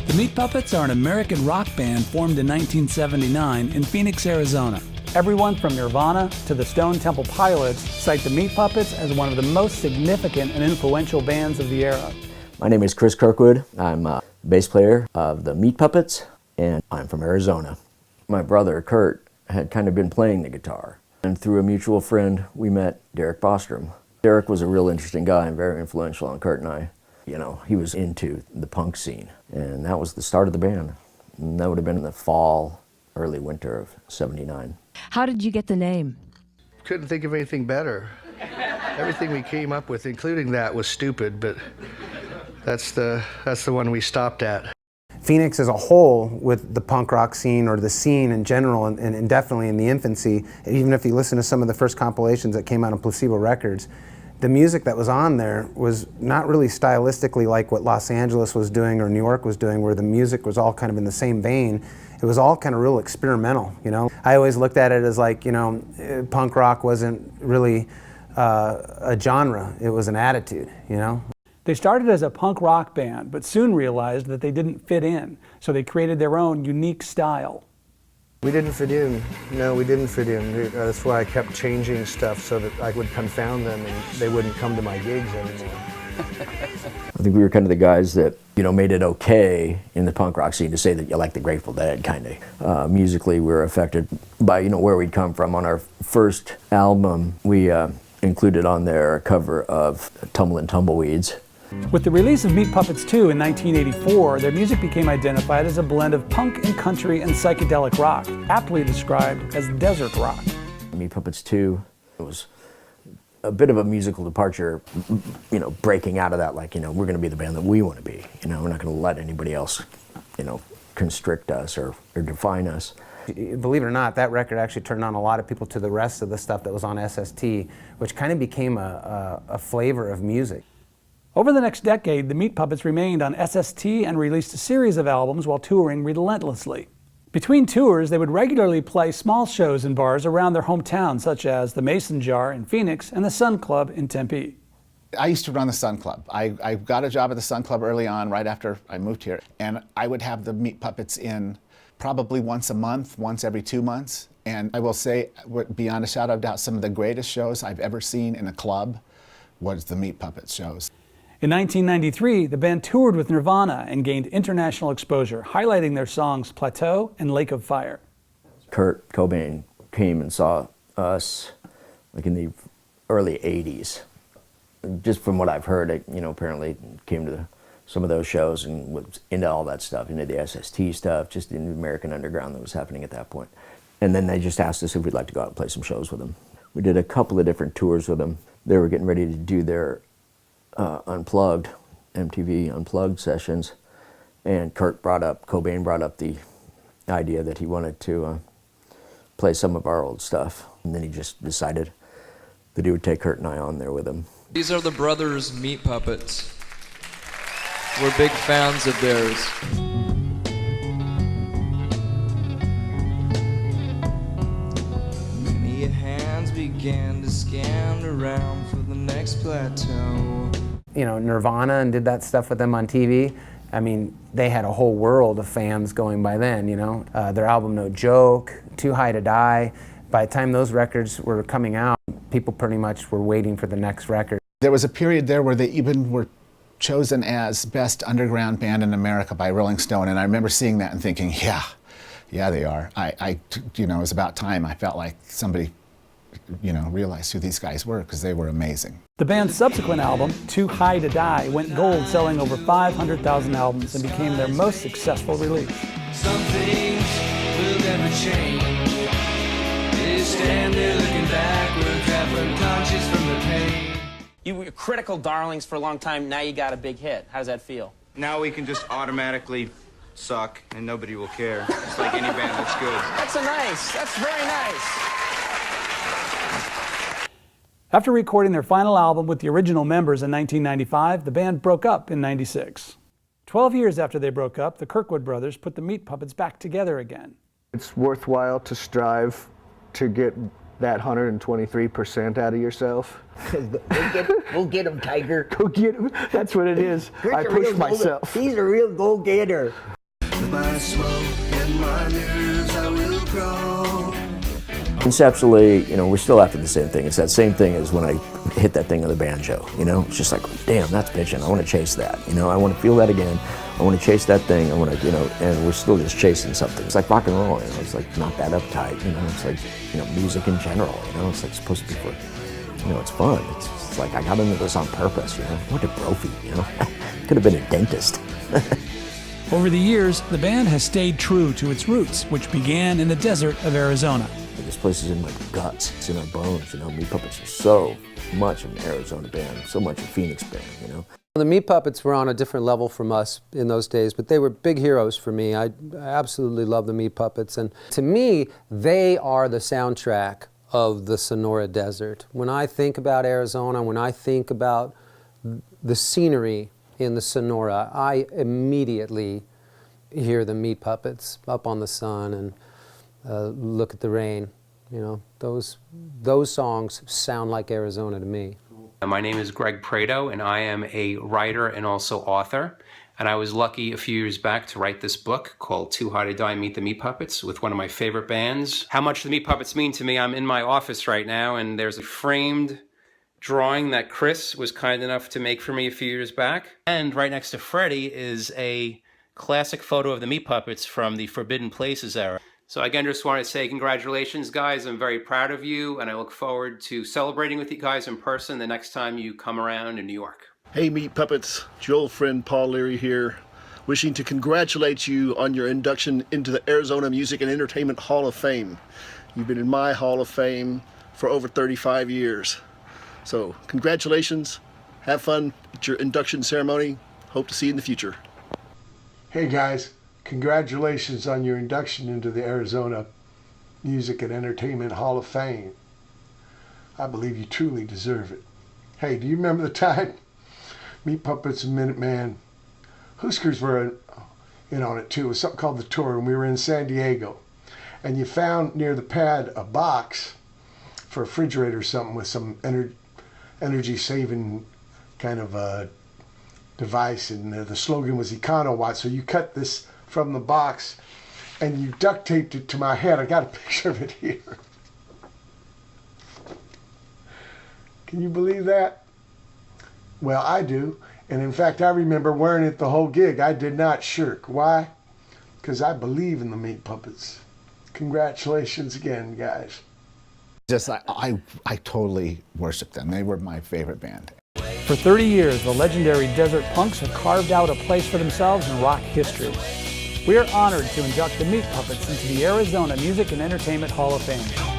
The Meat Puppets are an American rock band formed in 1979 in Phoenix, Arizona. Everyone from Nirvana to the Stone Temple Pilots cite the Meat Puppets as one of the most significant and influential bands of the era. My name is Chris Kirkwood. I'm a bass player of the Meat Puppets, and I'm from Arizona. My brother, Kurt, had kind of been playing the guitar, and through a mutual friend, we met Derek Bostrom. Derek was a real interesting guy and very influential on Kurt and I. You know, he was into the punk scene, and that was the start of the band. And that would have been in the fall, early winter of '79. How did you get the name? Couldn't think of anything better. Everything we came up with, including that, was stupid, but that's the one we stopped at. Phoenix as a whole, with the punk rock scene or the scene in general, and definitely in the infancy, even if you listen to some of the first compilations that came out on Placebo Records, the music that was on there was not really stylistically like what Los Angeles was doing or New York was doing, where the music was all kind of in the same vein. It was all kind of real experimental, you know. I always looked at it as like, you know, punk rock wasn't really a genre, it was an attitude, you know. They started as a punk rock band, but soon realized that they didn't fit in, so they created their own unique style. We didn't fit in. No, we didn't fit in. That's why I kept changing stuff so that I would confound them and they wouldn't come to my gigs anymore. I think we were kind of the guys that, you know, made it okay in the punk rock scene to say that you like the Grateful Dead, kind of. Musically, we were affected by, you know, where we'd come from. On our first album, we included on there a cover of Tumblin' Tumbleweeds. With the release of Meat Puppets 2 in 1984, their music became identified as a blend of punk and country and psychedelic rock, aptly described as desert rock. Meat Puppets 2 was a bit of a musical departure, you know, breaking out of that, like, you know, we're going to be the band that we want to be. You know, we're not going to let anybody else, you know, constrict us or define us. Believe it or not, that record actually turned on a lot of people to the rest of the stuff that was on SST, which kind of became a flavor of music. Over the next decade, the Meat Puppets remained on SST and released a series of albums while touring relentlessly. Between tours, they would regularly play small shows in bars around their hometown, such as the Mason Jar in Phoenix and the Sun Club in Tempe. I used to run the Sun Club. I got a job at the Sun Club early on, right after I moved here, and I would have the Meat Puppets in probably once a month, once every 2 months. And I will say, beyond a shadow of doubt, some of the greatest shows I've ever seen in a club was the Meat Puppets shows. In 1993, the band toured with Nirvana and gained international exposure, highlighting their songs Plateau and Lake of Fire. Kurt Cobain came and saw us like in the early 80s. Just from what I've heard, you know, apparently came to some of those shows and was into all that stuff, into the SST stuff, just in the American underground that was happening at that point. And then they just asked us if we'd like to go out and play some shows with them. We did a couple of different tours with them. They were getting ready to do their Unplugged, MTV Unplugged sessions, and Cobain brought up the idea that he wanted to play some of our old stuff, and then he just decided that he would take Kurt and I on there with him. These are the brothers Meat Puppets. We're big fans of theirs. Many hands began to scan around for the next plateau. You know, Nirvana and did that stuff with them on TV. I mean, they had a whole world of fans going by then, you know. Their album No Joke, Too High to Die. By the time those records were coming out, people pretty much were waiting for the next record. There was a period there where they even were chosen as best underground band in America by Rolling Stone, and I remember seeing that and thinking, yeah, they are. You know, it was about time. I felt like somebody, you know, realized who these guys were, because they were amazing. The band's subsequent album, Too High to Die, went gold, selling over 500,000 albums and became their most successful release. Some things will never change. They stand there looking backwards, half unconscious from the pain. You were critical darlings for a long time, now you got a big hit. How does that feel? Now we can just automatically suck and nobody will care. It's like any band that's good. That's very nice. After recording their final album with the original members in 1995, the band broke up in '96. 12 years after they broke up, the Kirkwood brothers put the Meat Puppets back together again. It's worthwhile to strive to get that 123% out of yourself. Go get him, Tiger. Go get him. That's what it is. I push myself. He's a real go-getter. My smoke and my mirrors, I will grow. Conceptually, you know, we're still after the same thing. It's that same thing as when I hit that thing on the banjo, you know? It's just like, damn, that's bitchin'. I want to chase that, you know? I want to feel that again. I want to chase that thing. I want to, you know, and we're still just chasing something. It's like rock and roll, you know? It's like not that uptight, you know? It's like, you know, music in general, you know? It's like supposed to be for, you know, it's fun. It's like I got into this on purpose, you know? I went to Brophy, you know? Could have been a dentist. Over the years, the band has stayed true to its roots, which began in the desert of Arizona. This place is in my guts, it's in our bones, you know. Meat Puppets are so much an Arizona band, so much a Phoenix band, you know. The Meat Puppets were on a different level from us in those days, but they were big heroes for me. I absolutely love the Meat Puppets, and to me, they are the soundtrack of the Sonora Desert. When I think about Arizona, when I think about the scenery in the Sonora, I immediately hear the Meat Puppets up on the sun and look at the rain. You know, those songs sound like Arizona to me. My name is Greg Prado, and I am a writer and also author. And I was lucky a few years back to write this book called Too High to Die, Meet the Meat Puppets with one of my favorite bands. How much the Meat Puppets mean to me, I'm in my office right now, and there's a framed drawing that Chris was kind enough to make for me a few years back. And right next to Freddie is a classic photo of the Meat Puppets from the Forbidden Places era. So again, just want to say congratulations, guys. I'm very proud of you, and I look forward to celebrating with you guys in person the next time you come around in New York. Hey, Meat Puppets. Joel friend Paul Leary here, wishing to congratulate you on your induction into the Arizona Music and Entertainment Hall of Fame. You've been in my Hall of Fame for over 35 years. So congratulations. Have fun at your induction ceremony. Hope to see you in the future. Hey guys. Congratulations on your induction into the Arizona Music and Entertainment Hall of Fame. I believe you truly deserve it. Hey, do you remember the time Meat Puppets and Minuteman, Huskers were in on it too. It was something called The Tour, and we were in San Diego. And you found near the pad a box for a refrigerator or something with some energy-saving kind of device, and the slogan was Econo Watt. So you cut this from the box and you duct taped it to my head. I got a picture of it here. Can you believe that? Well, I do. And in fact, I remember wearing it the whole gig. I did not shirk. Why? Because I believe in the Meat Puppets. Congratulations again, guys. Just I totally worship them. They were my favorite band. For 30 years, the legendary Desert Punks have carved out a place for themselves in rock history. We are honored to induct the Meat Puppets into the Arizona Music and Entertainment Hall of Fame.